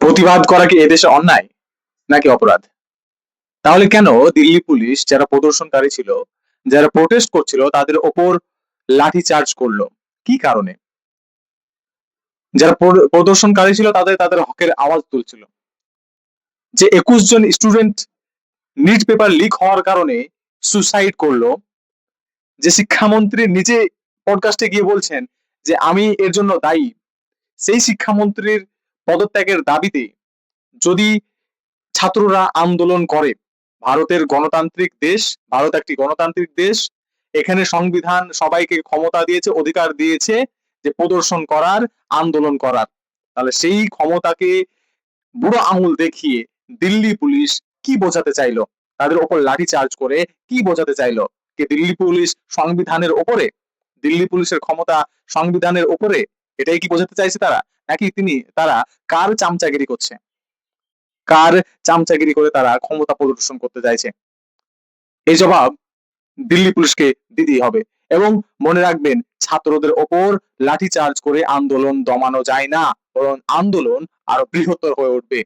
প্রতিবাদ করা কি এদেশে অন্যায় নাকি অপরাধ? তাহলে কেন দিল্লি পুলিশ যারা প্রদর্শনকারী ছিল, যারা প্রোটেস্ট করছিল তাদের ওপর লাঠি চার্জ করলো? কি কারণে? যারা প্রদর্শনকারী ছিল তাদের হকের আওয়াজ তুলছিল। যে 21 জন স্টুডেন্ট নিট পেপার লিক হওয়ার কারণে সুসাইড করলো, যে শিক্ষামন্ত্রী নিজে পডকাস্টে গিয়ে বলছেন যে আমি এর জন্য দায়ী, সেই শিক্ষামন্ত্রীর পদত্যাগের দাবিতে যদি ছাত্ররা আন্দোলন করে, ভারতের গণতান্ত্রিক দেশ, ভারত একটি গণতান্ত্রিক দেশ, এখানে সংবিধান সবাইকে ক্ষমতা দিয়েছে, অধিকার দিয়েছে যে প্রদর্শন করার, আন্দোলন করার, তাহলে সেই ক্ষমতাকে বুড়ো আঙুল দেখিয়ে দিল্লি পুলিশ কি বোঝাতে চাইলো? তাদের ওপর লাঠি চার্জ করে কি বোঝাতে চাইলো? কি দিল্লি পুলিশ সংবিধানের ওপরে, দিল্লি পুলিশের ক্ষমতা সংবিধানের ওপরে, এটাই কি বোঝাতে চাইছে তারা? নাকি তারা কার চামচাগিরি করছে, কার চামচাগিরি করে তারা ক্ষমতা প্রদর্শন করতে চাইছে? এই জবাব দিল্লি পুলিশকে দিতেই হবে। এবং মনে রাখবেন, ছাত্রদের ওপর লাঠি চার্জ করে আন্দোলন দমানো যায় না, বরং আন্দোলন আরো বৃহত্তর হয়ে উঠবে।